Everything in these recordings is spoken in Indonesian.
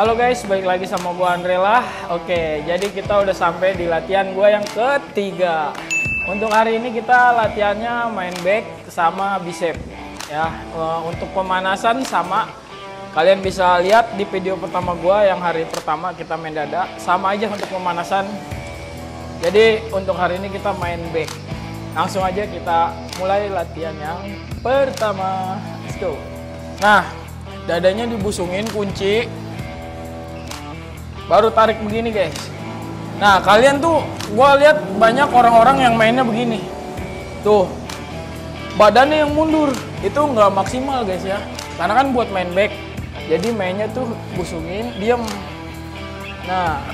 Halo guys, balik lagi sama gua Andre lah. Oke, jadi kita udah sampai di latihan gua yang ketiga. Untuk hari ini kita latihannya main back sama bicep. Ya, untuk pemanasan sama kalian bisa lihat di video pertama gua yang hari pertama kita main dada, sama aja untuk pemanasan. Jadi untuk hari ini kita main back. Langsung aja kita mulai latihan yang pertama. Let's go. Nah, dadanya dibusungin kunci. Baru tarik begini guys. Nah kalian tuh, gua lihat banyak orang-orang yang mainnya begini. Tuh, badannya yang mundur. Itu nggak maksimal guys ya. Karena kan buat main back. Jadi mainnya tuh busungin, diem. Nah,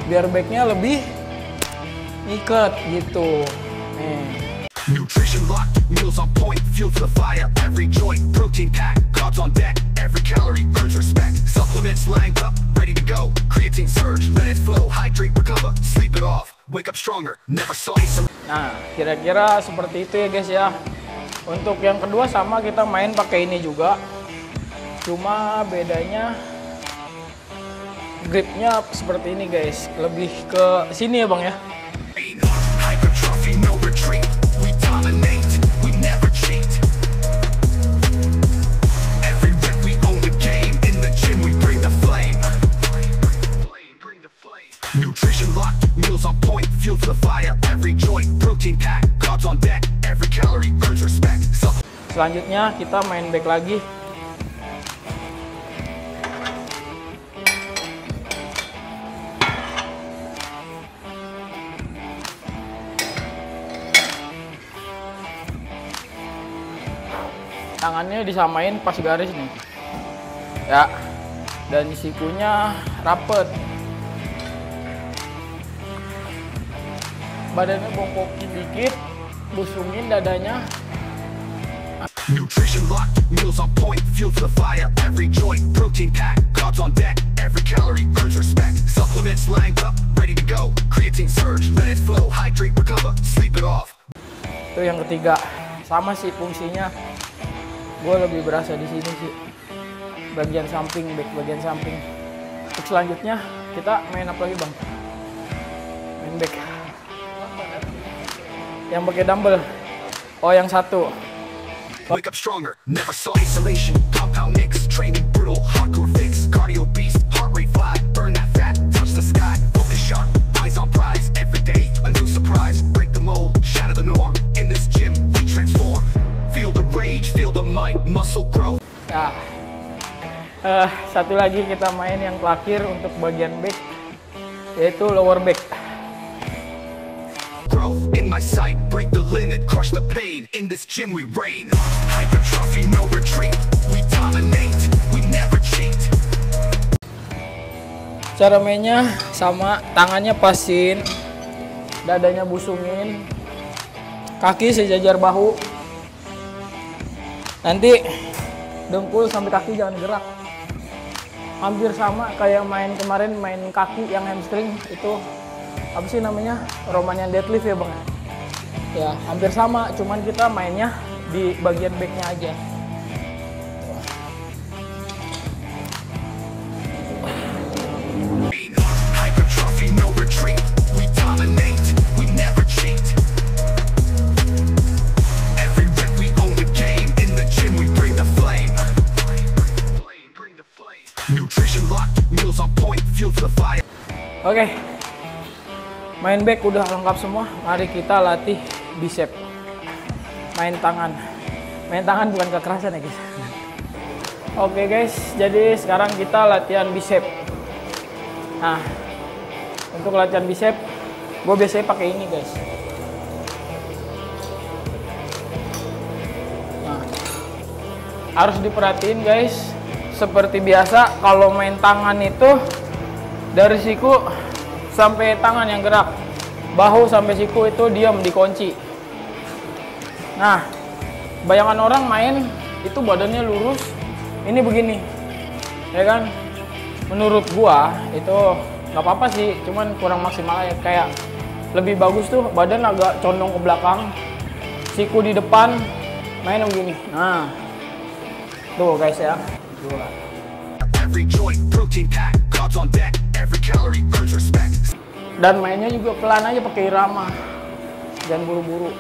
biar backnya lebih ngiket gitu. Nih. Nutrition locked, meals on point, fuel to the fire. Every joint, protein pack, carbs on deck. Every calorie earns respect. Supplements lined up, ready to go. Creatine surge, let it flow. Hydrate, recover, sleep it off. Wake up stronger, never saw some. Nah, kira-kira seperti itu ya guys ya. Untuk yang kedua sama kita main pakai ini juga. Cuma bedanya gripnya seperti ini guys. Lebih ke sini ya bang ya. Hypertrophy, no retreat. We dominate, we never cheat. Every rep we own the game. In the gym we bring the flame. Nutrition locked, meals on point, fuel to the fire. Every joint, protein pack, carbs on deck. Every calorie earns respect. Selanjutnya kita main back lagi. Tangannya disamain pas garis nih ya, dan sikunya rapet, badannya bongkokin dikit, busungin dadanya. Nutrition locked, meals on point, fuel to the fire. Every joint, protein pack, carbs on deck. Every calorie earns respect. Supplements lined up, ready to go. Creatine surge, let it flow. Hydrate, recover, sleep it off. Itu yang ketiga, sama sih fungsinya. Gue lebih berasa di sini sih, bagian samping, back bagian samping. Untuk selanjutnya kita main apa lagi bang? Main back. Yang pakai dumbbell. Oh yang satu. Wake up stronger, never saw isolation. Compound mix, training brutal, hardcore fix. Cardio beast, heart rate fly, burn that fat, touch the sky. Focus sharp, eyes on prize. Every day a new surprise. Break the mold, shatter the norm. In this gym we transform. Feel the rage, feel the might, muscle growth. Nah, satu lagi kita main yang terakhir untuk bagian back, yaitu lower back. Growth in my sight, break the limit, crush the pain. In this gym we reign. Hypertrophy, no retreat. We dominate, we never cheat. Cara mainnya sama, tangannya pasin, dadanya busungin, kaki sejajar bahu. Nanti dengkul sampai kaki jangan gerak. Hampir sama kayak main kemarin, main kaki yang hamstring itu apa sih namanya, Romanian deadlift ya bang. Ya hampir sama, cuman kita mainnya di bagian backnya aja. Hypertrophy, no retreat. We dominate, we never cheat. Every rep we own the game. In the gym we bring the flame. Nutrition locked, meals on point, fuel to the fire. Oke, main back udah lengkap semua. Mari kita latih bicep. Main tangan. Main tangan bukan kekerasan ya guys. Oke guys, jadi sekarang kita latihan bicep. Nah, untuk latihan bicep, gue biasanya pakai ini guys. Nah, harus diperhatiin guys. Seperti biasa, kalau main tangan itu dari siku sampai tangan yang gerak, bahu sampai siku itu diam, dikunci. Nah, bayangan orang main itu badannya lurus, ini begini, ya kan? Menurut gua itu nggak apa-apa sih, cuman kurang maksimal ya. Kayak lebih bagus tuh badan agak condong ke belakang, siku di depan, main begini. Nah, tuh guys ya. Every joint, protein pack, God's on deck, every calorie earns respect. Dan mainnya juga pelan aja, pakai irama, jangan buru-buru.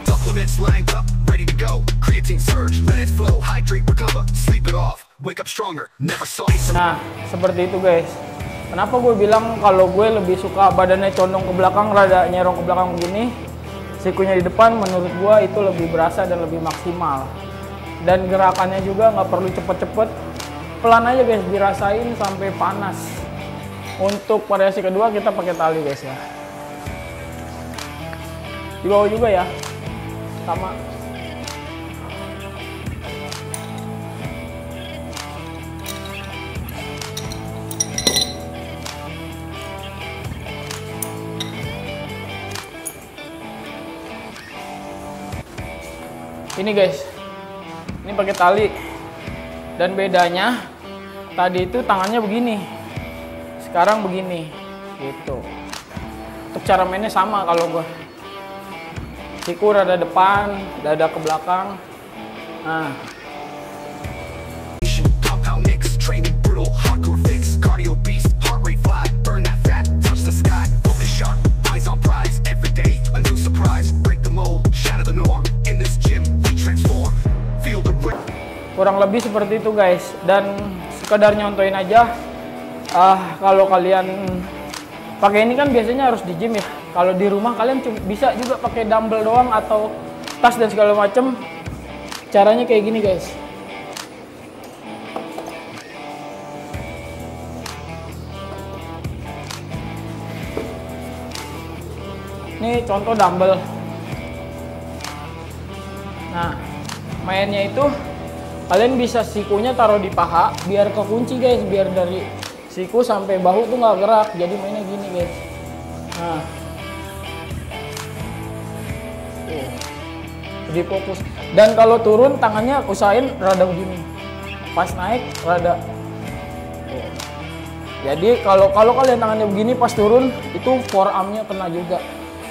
Supplements lined up, ready to go. Creatine surge, let it flow. Hydrate, recover, sleep it off. Wake up stronger, never saw isolation. Nah, seperti itu guys. Kenapa gue bilang kalau gue lebih suka badannya condong ke belakang, rada nyerong ke belakang begini, sikunya di depan, menurut gue itu lebih berasa dan lebih maksimal. Dan gerakannya juga nggak perlu cepet-cepet, pelan aja guys, dirasain sampai panas. Untuk variasi kedua kita pakai tali guys ya. Di bawah juga ya, sama. Ini guys, ini pakai tali, dan bedanya tadi itu tangannya begini, sekarang begini, gitu. Untuk cara mainnya sama kalau gua, siku rada depan, dada ke belakang. Nah, Compound mix, training brutal, hardcore fix, cardio beast, heart rate fly, burn that fat, touch the sky, focus sharp, eyes on prize, every day a new surprise, break the mold, shatter the norm. In this gym we transform, feel the breath. kurang lebih seperti itu guys. Dan sekedar nyontoin aja, kalau kalian pakai ini kan biasanya harus di gym ya. Kalau di rumah kalian bisa juga pakai dumbbell doang atau tas dan segala macem. Caranya kayak gini guys. Ini contoh dumbbell. Nah, mainnya itu kalian bisa sikunya taruh di paha biar kekunci guys, biar dari siku sampai bahu tuh nggak gerak. Jadi mainnya gini guys. Nah, jadi fokus. Dan kalau turun tangannya usahain rada begini. Pas naik rada. Jadi kalau kalian tangannya begini pas turun itu forearmnya kena juga.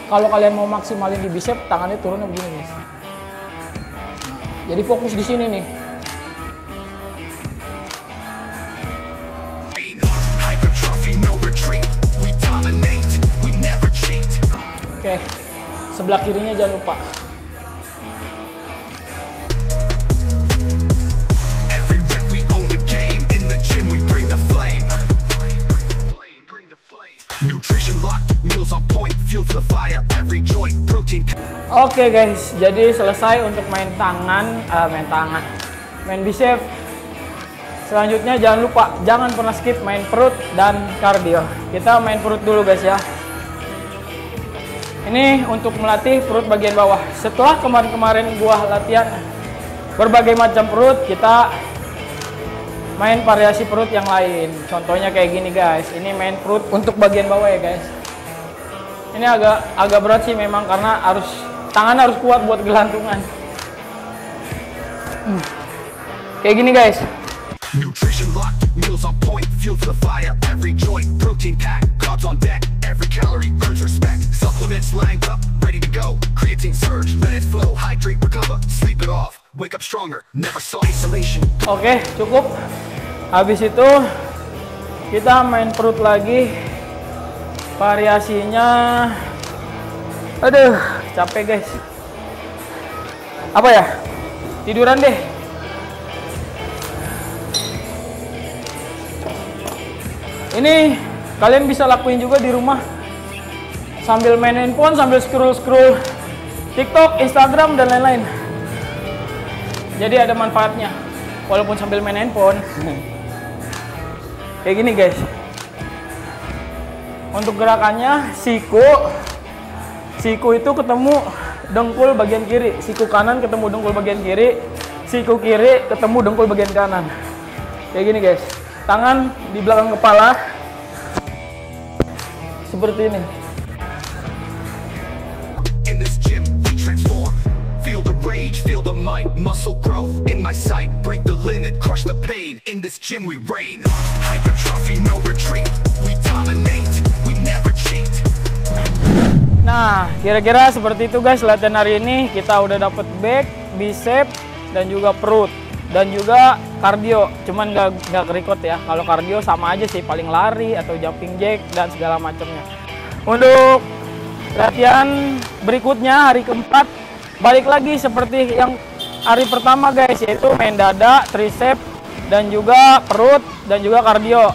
Kalau kalian mau maksimalin di bicep, tangannya turunnya begini guys. Jadi fokus di sini nih. Oke, sebelah kirinya jangan lupa. Oke guys, jadi selesai untuk main bicep. Selanjutnya jangan lupa, jangan pernah skip main perut dan kardio. Kita main perut dulu guys ya. Ini untuk melatih perut bagian bawah. Setelah kemarin gua latihan berbagai macam perut, kita main variasi perut yang lain. Contohnya kayak gini guys. Ini main perut untuk bagian bawah ya guys. Ini agak berat sih memang karena tangan harus kuat buat gelantungan. Kayak gini guys. Nutrition locked, meals on point, fuel to the fire, every joint, protein packed, carbs on deck, every calorie earns respect, supplements lined up, ready to go, creatine surge, let it flow, hydrate, recover, sleep it off, wake up stronger, never saw isolation. Oke, cukup. Habis itu kita main perut lagi. Variasinya, aduh, capek guys. Apa ya? Tiduran deh. Ini kalian bisa lakuin juga di rumah sambil main handphone, sambil scroll TikTok, Instagram dan lain-lain. Jadi ada manfaatnya walaupun sambil main handphone. Kayak gini guys. Untuk gerakannya siku itu ketemu dengkul bagian kiri, siku kanan ketemu dengkul bagian kiri, siku kiri ketemu dengkul bagian kanan. Kayak gini guys. Tangan di belakang kepala seperti ini. In this gym we transform, feel the rage, feel the might, muscle growth in my sight, break the limit, crush the pain. In this gym we reign, hypertrophy no retreat, we dominate, we never cheat. Nah, kira-kira seperti itu guys latihan hari ini. Kita udah dapet back, bicep dan juga perut dan juga kardio, cuman nggak record ya. Kalau kardio sama aja sih, paling lari atau jumping jack dan segala macamnya. Untuk latihan berikutnya hari keempat, balik lagi seperti yang hari pertama guys, yaitu main dada, tricep, dan juga perut, dan juga kardio.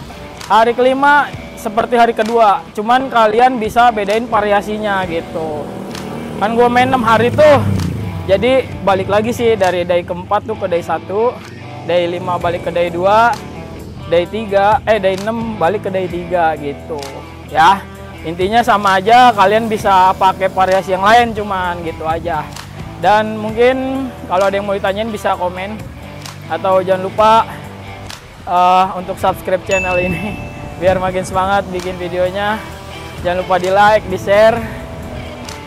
Hari kelima seperti hari kedua, cuman kalian bisa bedain variasinya gitu. Kan gue main 6 hari tuh, jadi balik lagi sih dari day keempat tuh ke day 1, day 5 balik ke day 2, day 3, day 6 balik ke day 3 gitu ya. Intinya sama aja, kalian bisa pakai variasi yang lain, cuman gitu aja. Dan mungkin kalau ada yang mau ditanyain bisa komen, atau jangan lupa untuk subscribe channel ini biar makin semangat bikin videonya. Jangan lupa di like, di share.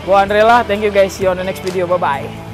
Gua Andrela, thank you guys, see you on the next video, bye bye.